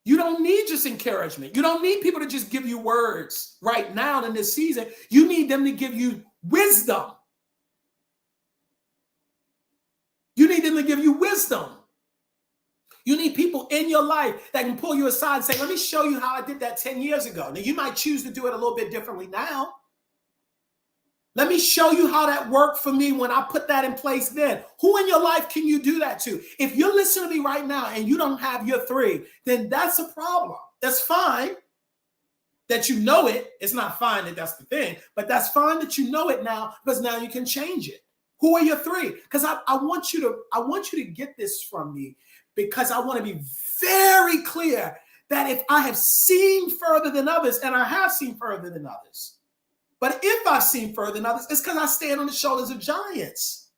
You don't need just encouragement. You don't need people to just give you words right now in this season. You need them to give you wisdom. You need them to give you wisdom. You need people in your life that can pull you aside and say, let me show you how I did that 10 years ago. Now, you might choose to do it a little bit differently now. Let me show you how that worked for me when I put that in place then. Who in your life can you do that to? If you're listening to me right now and you don't have your 3, then that's a problem. That's fine that you know it. It's not fine that that's the thing, but that's fine that you know it now, because now you can change it. Who are your 3? Because I want you to get this from me, because I want to be very clear that if I have seen further than others, and I have seen further than others, but if I've seen further than others, it's because I stand on the shoulders of giants.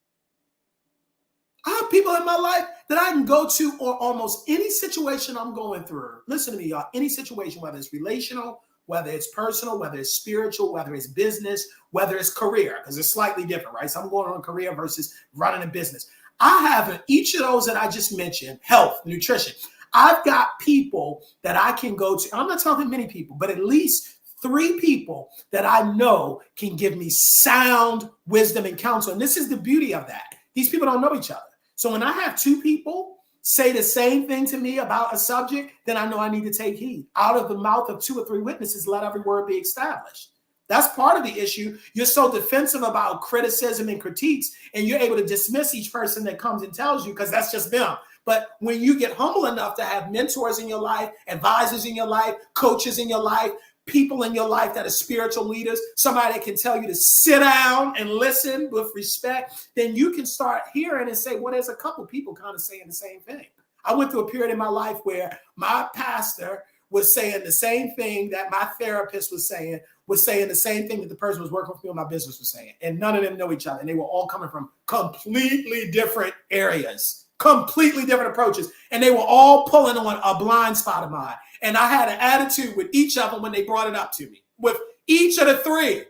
I have people in my life that I can go to on almost any situation I'm going through. Listen to me, y'all. Any situation, whether it's relational, whether it's personal, whether it's spiritual, whether it's business, whether it's career, because it's slightly different, right? So I'm going on a career versus running a business. I have in each of those that I just mentioned, health, nutrition. I've got people that I can go to. I'm not talking many people, but at least 3 people that I know can give me sound wisdom and counsel. And this is the beauty of that. These people don't know each other. So when I have 2 people say the same thing to me about a subject, then I know I need to take heed. Out of the mouth of 2 or 3 witnesses, let every word be established. That's part of the issue. You're so defensive about criticism and critiques, and you're able to dismiss each person that comes and tells you because that's just them. But when you get humble enough to have mentors in your life, advisors in your life, coaches in your life, people in your life that are spiritual leaders, somebody that can tell you to sit down and listen with respect, then you can start hearing and say, well, there's a couple people kind of saying the same thing. I went through a period in my life where my pastor was saying the same thing that my therapist was saying the same thing that the person who was working with me on my business was saying. And none of them know each other. And they were all coming from completely different areas, completely different approaches. And they were all pulling on a blind spot of mine. And I had an attitude with each of them when they brought it up to me, with each of the 3.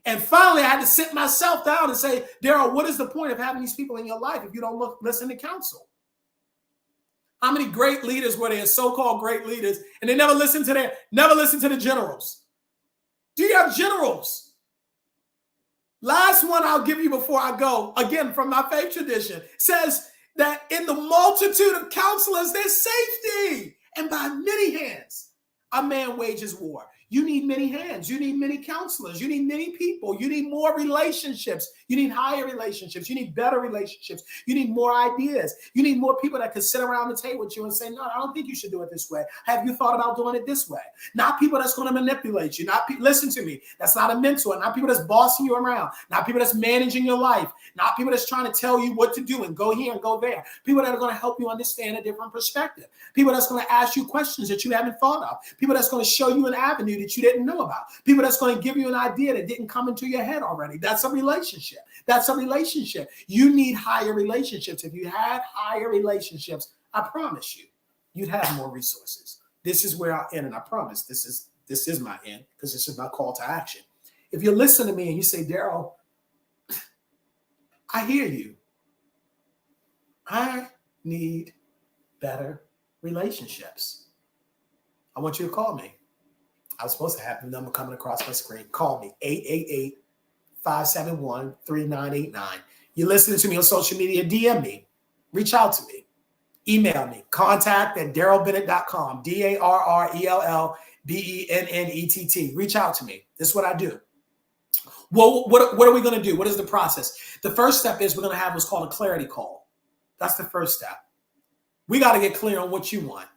And finally, I had to sit myself down and say, Daryl, what is the point of having these people in your life if you don't listen to counsel? How many great leaders were there, so-called great leaders, and they never listened to the generals? Do you have generals? Last one I'll give you before I go, again, from my faith tradition, says that in the multitude of counselors, there's safety. And by many hands, a man wages war. You need many hands. You need many counselors. You need many people. You need more relationships. You need higher relationships. You need better relationships. You need more ideas. You need more people that can sit around the table with you and say, no, I don't think you should do it this way. Have you thought about doing it this way? Not people that's going to manipulate you. Listen to me. That's not a mentor. Not people that's bossing you around. Not people that's managing your life. Not people that's trying to tell you what to do and go here and go there. People that are going to help you understand a different perspective. People that's going to ask you questions that you haven't thought of. People that's going to show you an avenue that you didn't know about. People that's going to give you an idea that didn't come into your head already. That's a relationship. That's a relationship. You need higher relationships. If you had higher relationships, I promise you, you'd have more resources. This is where I end, and I promise this is my end, because this is my call to action. If you listen to me and you say, Daryl, I hear you. I need better relationships. I want you to call me. I was supposed to have the number coming across my screen. Call me, 888-571-3989. You're listening to me on social media, DM me, reach out to me, email me, contact@darrellbennett.com, DARRELLBENNETT. Reach out to me. This is what I do. Well, what are we going to do? What is the process? The first step is we're going to have what's called a clarity call. That's the first step. We got to get clear on what you want.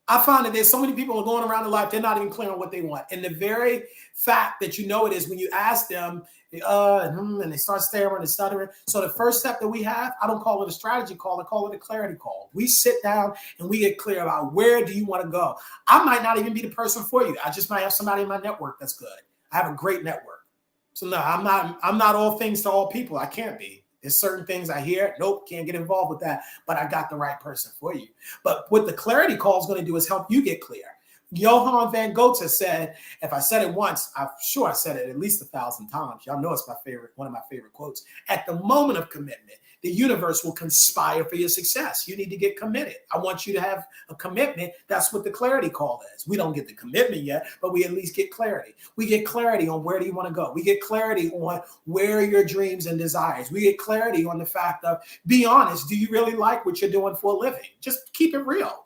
I find that there's so many people going around in life, they're not even clear on what they want. And the very fact that you know it is when you ask them, and they start staring and stuttering. So the first step that we have, I don't call it a strategy call, I call it a clarity call. We sit down and we get clear about where do you want to go. I might not even be the person for you. I just might have somebody in my network that's good. I have a great network. So no, I'm not all things to all people. I can't be. There's certain things I hear, nope, can't get involved with that, but I got the right person for you. But what the clarity call is going to do is help you get clear. Johann van Gogh said, if I said it once, I'm sure I said it at least 1,000 times. Y'all know it's one of my favorite quotes. At the moment of commitment, the universe will conspire for your success. You need to get committed. I want you to have a commitment. That's what the clarity call is. We don't get the commitment yet, but we at least get clarity. We get clarity on where do you want to go. We get clarity on where are your dreams and desires. We get clarity on the fact of, be honest, do you really like what you're doing for a living? Just keep it real.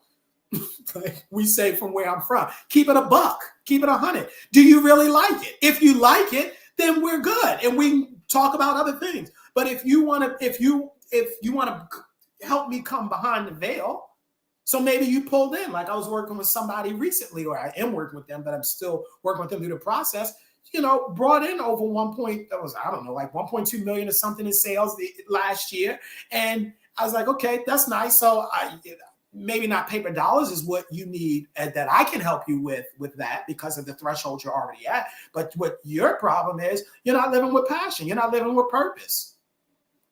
Like we say from where I'm from, keep it a buck, keep it 100. Do you really like it? If you like it, then we're good. And we talk about other things. But if you want to help me come behind the veil, so maybe you pulled in, like I was working with somebody recently, or I am working with them, but I'm still working with them through the process, brought in over 1.2 million or something in sales last year. And I was like, okay, that's nice. So maybe not paper dollars is what you need, and that I can help you with that because of the threshold you're already at. But what your problem is, you're not living with passion. You're not living with purpose.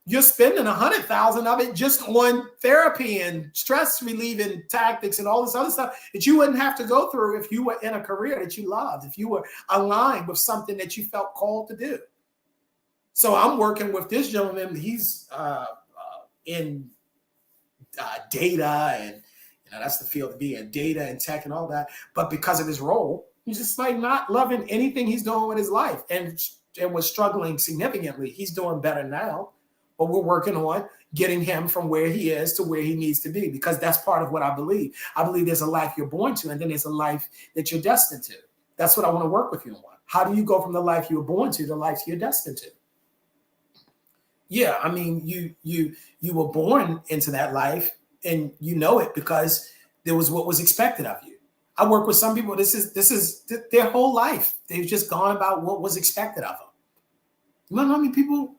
You're spending 100,000 of it just on therapy and stress relieving tactics and all this other stuff that you wouldn't have to go through if you were in a career that you loved, if you were aligned with something that you felt called to do. So I'm working with this gentleman. He's in data, and that's the field to be in, data and tech and all that. But because of his role, he's just like not loving anything he's doing with his life, and was struggling significantly. He's doing better now. But we're working on getting him from where he is to where he needs to be, because that's part of what I believe. I believe there's a life you're born to, and then there's a life that you're destined to. That's what I want to work with you on. How do you go from the life you were born to the life you're destined to? Yeah, I mean, you were born into that life, and you know it because there was what was expected of you. I work with some people. This is their whole life. They've just gone about what was expected of them. You know how many people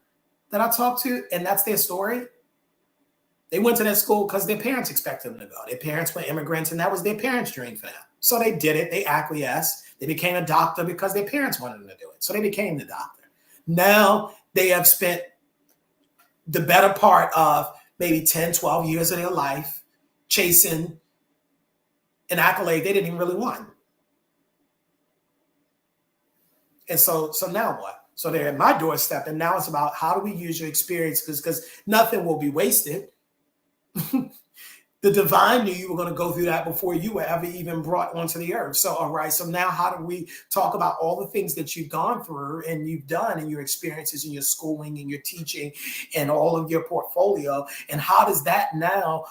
that I talk to, and that's their story? They went to that school because their parents expected them to go. Their parents were immigrants, and that was their parents' dream for them. So they did it. They acquiesced. They became a doctor because their parents wanted them to do it. So they became the doctor. Now they have spent the better part of maybe 10, 12 years of their life chasing an accolade they didn't even really want. And so now what? So they're at my doorstep. And now it's about how do we use your experiences, because nothing will be wasted. The divine knew you were going to go through that before you were ever even brought onto the earth. So, all right. So now how do we talk about all the things that you've gone through and you've done and your experiences and your schooling and your teaching and all of your portfolio? And how does that now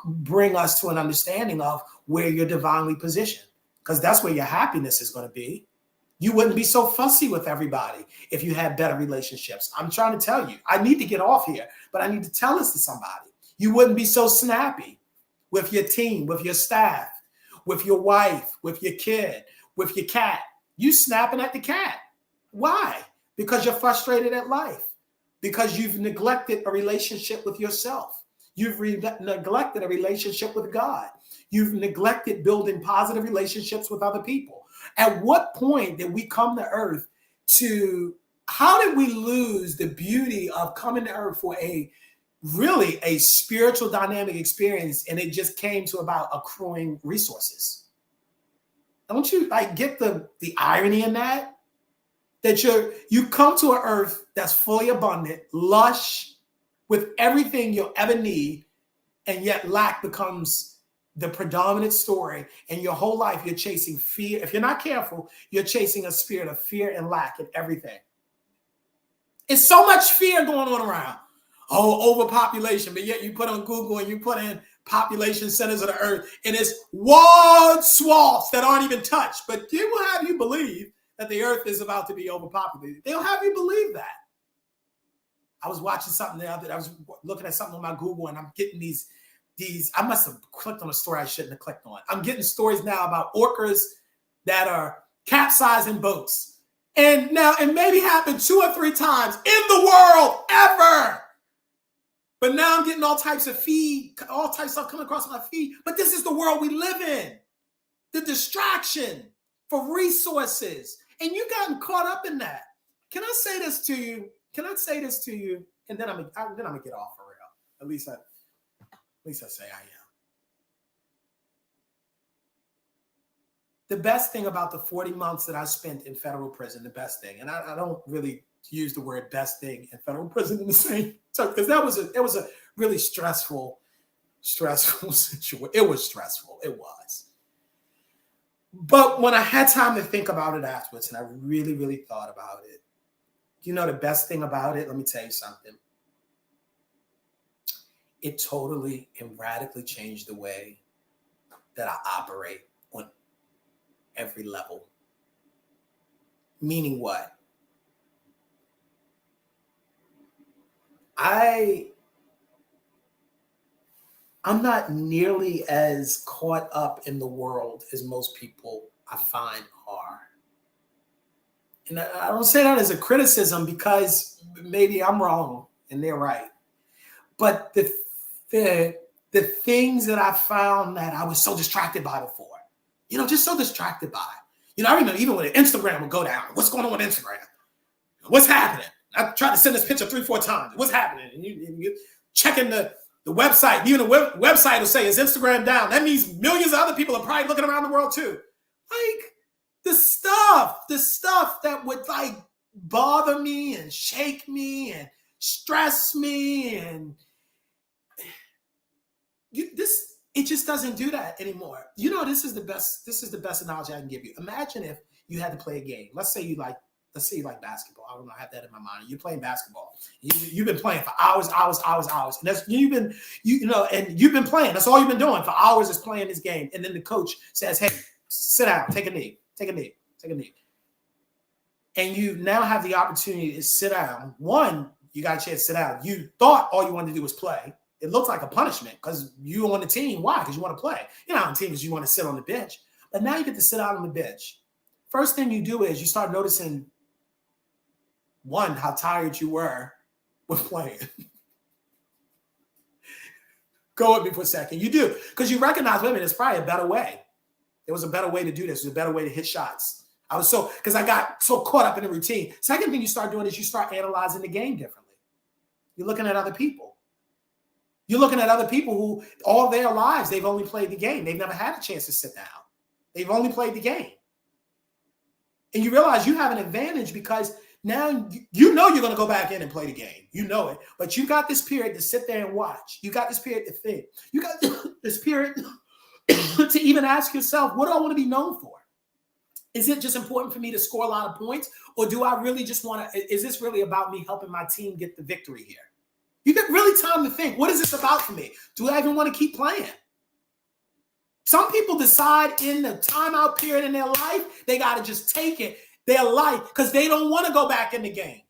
bring us to an understanding of where you're divinely positioned? Because that's where your happiness is going to be. You wouldn't be so fussy with everybody if you had better relationships. I'm trying to tell you, I need to get off here, but I need to tell this to somebody. You wouldn't be so snappy with your team, with your staff, with your wife, with your kid, with your cat. You snapping at the cat. Why? Because you're frustrated at life. Because you've neglected a relationship with yourself. You've neglected a relationship with God. You've neglected building positive relationships with other people. At what point did we come to earth to, how did we lose the beauty of coming to earth for really a spiritual dynamic experience, and it just came to about accruing resources? Don't you get the irony in that? That you come to an earth that's fully abundant, lush, with everything you'll ever need, and yet lack becomes the predominant story, and your whole life you're chasing fear. If you're not careful, you're chasing a spirit of fear and lack in everything. It's so much fear going on around. Oh, overpopulation, but yet you put on Google and you put in population centers of the earth, and it's wide swaths that aren't even touched. But they will have you believe that the earth is about to be overpopulated. They'll have you believe that. I was watching something the other day. I was looking at something on my Google, and I'm getting these. I must have clicked on a story I shouldn't have clicked on. I'm getting stories now about orcas that are capsizing boats. And now it maybe happened 2 or 3 times in the world ever. But now I'm getting all types of feed, all types of stuff coming across my feed. But this is the world we live in. The distraction for resources. And you gotten caught up in that. Can I say this to you? And then I'm gonna get off for real. At least I say I am. The best thing about the 40 months that I spent in federal prison, the best thing, and I don't really use the word best thing in federal prison in the same time, because it was a really stressful situation. It was stressful. It was. But when I had time to think about it afterwards, and I really, really thought about it, the best thing about it, let me tell you something. It totally and radically changed the way that I operate on every level. Meaning what? I'm not nearly as caught up in the world as most people I find are. And I don't say that as a criticism, because maybe I'm wrong and they're right. But the things that I found that I was so distracted by before, just so distracted by. I remember even when Instagram would go down. What's going on with Instagram? What's happening? I tried to send this picture 3-4 times. What's happening? And you checking the website. Even the website will say, is Instagram down? That means millions of other people are probably looking around the world too. The stuff that would bother me and shake me and stress me, and it just doesn't do that anymore. This is the best analogy I can give you. Imagine if you had to play a game. Let's say you like basketball. I don't know, I have that in my mind. You're playing basketball. You've been playing for hours. And you've been playing. That's all you've been doing for hours, is playing this game. And then the coach says, hey, sit down, take a knee. And you now have the opportunity to sit down. One, you got a chance to sit down. You thought all you wanted to do was play. It looks like a punishment because you on the team. Why? Because you want to play. You're not on the team because you want to sit on the bench. But now you get to sit out on the bench. First thing you do is you start noticing, one, how tired you were with playing. Go with me for a second. You do. Because you recognize, wait a minute, there's probably a better way. There was a better way to do this. There's a better way to hit shots. Because I got so caught up in the routine. Second thing you start doing is you start analyzing the game differently. You're looking at other people. You're looking at other people who all their lives, they've only played the game. They've never had a chance to sit down. They've only played the game. And you realize you have an advantage because Now you know you're going to go back in and play the game. You know it. But you got this period to sit there and watch. You got this period to think. You got this period to even ask yourself, what do I want to be known for? Is it just important for me to score a lot of points? Or do I really just want to, is this really about me helping my team get the victory here? You get really time to think, what is this about for me? Do I even want to keep playing? Some people decide in the timeout period in their life, they got to just take it, their life, because they don't want to go back in the game.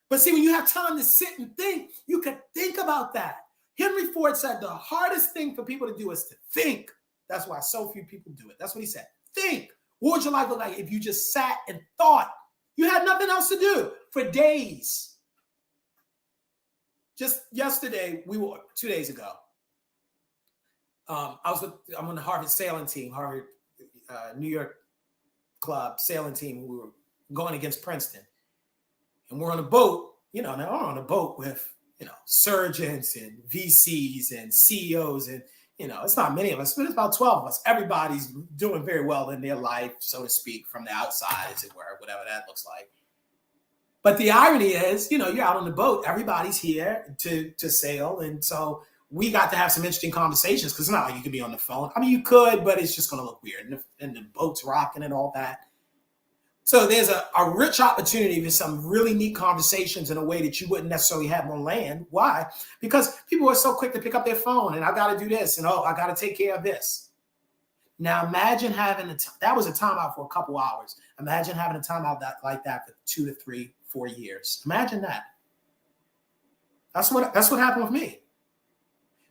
But see, when you have time to sit and think, you can think about that. Henry Ford said the hardest thing for people to do is to think. That's why so few people do it. That's what he said. Think. What would your life look like if you just sat and thought? You had nothing else to do for days. Just yesterday, 2 days ago, I'm on the Harvard sailing team, Harvard New York club sailing team. We were going against Princeton. And we're on a boat, now we're on a boat with, surgeons and VCs and CEOs and, it's not many of us, but it's about 12 of us. Everybody's doing very well in their life, so to speak, from the outside, as it were, whatever that looks like. But the irony is, you're out on the boat. Everybody's here to sail. And so we got to have some interesting conversations because it's not like you could be on the phone. I mean, you could, but it's just going to look weird. And the boat's rocking and all that. So there's a rich opportunity for some really neat conversations in a way that you wouldn't necessarily have on land. Why? Because people are so quick to pick up their phone and I got to do this and I got to take care of this. Now imagine having that was a timeout for a couple hours. Imagine having a timeout like that for 2 to 3, 4 years. Imagine that. That's what happened with me.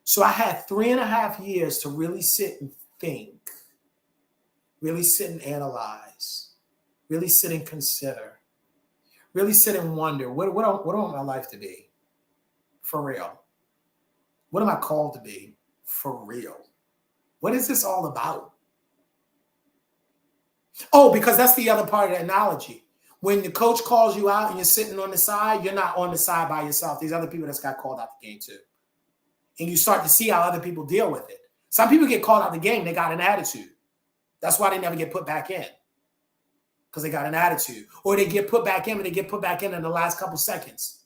So I had 3.5 years to really sit and think, really sit and analyze. Really sit and consider. Really sit and wonder, what do I want my life to be? For real. What am I called to be? For real. What is this all about? Oh, because that's the other part of the analogy. When the coach calls you out and you're sitting on the side, you're not on the side by yourself. There's other people that's got called out the game too. And you start to see how other people deal with it. Some people get called out the game, they got an attitude. That's why they never get put back in. Because they got an attitude. Or they get put back in, but they get put back in the last couple seconds.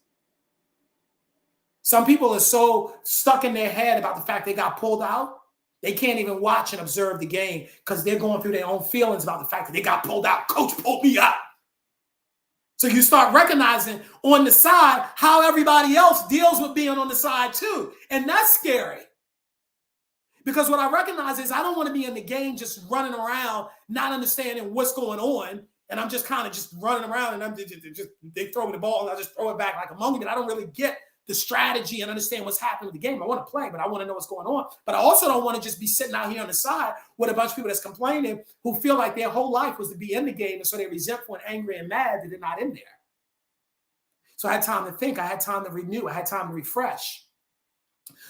Some people are so stuck in their head about the fact they got pulled out, they can't even watch and observe the game because they're going through their own feelings about the fact that they got pulled out. Coach pulled me out. So you start recognizing on the side how everybody else deals with being on the side too. And that's scary. Because what I recognize is I don't want to be in the game just running around, not understanding what's going on. And I'm just kind of just running around and they throw me the ball and I just throw it back like a monkey. But I don't really get the strategy and understand what's happening with the game. I want to play, but I want to know what's going on. But I also don't want to just be sitting out here on the side with a bunch of people that's complaining who feel like their whole life was to be in the game. And so they're resentful and angry and mad that they're not in there. So I had time to think. I had time to renew. I had time to refresh.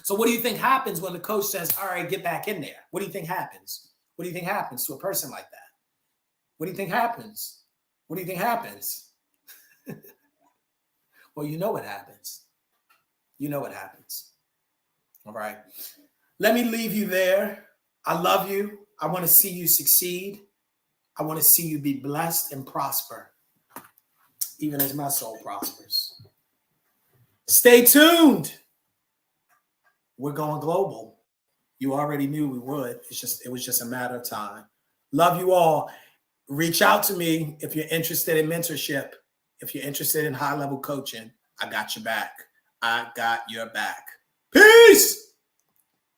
So what do you think happens when the coach says, all right, get back in there? What do you think happens? What do you think happens to a person like that? What do you think happens? What do you think happens? Well, you know what happens. You know what happens. All right. Let me leave you there. I love you. I want to see you succeed. I want to see you be blessed and prosper, even as my soul prospers. Stay tuned. We're going global. You already knew we would. It was just a matter of time. Love you all. Reach out to me if you're interested in mentorship. If you're interested in high-level coaching, I got your back. I got your back. Peace.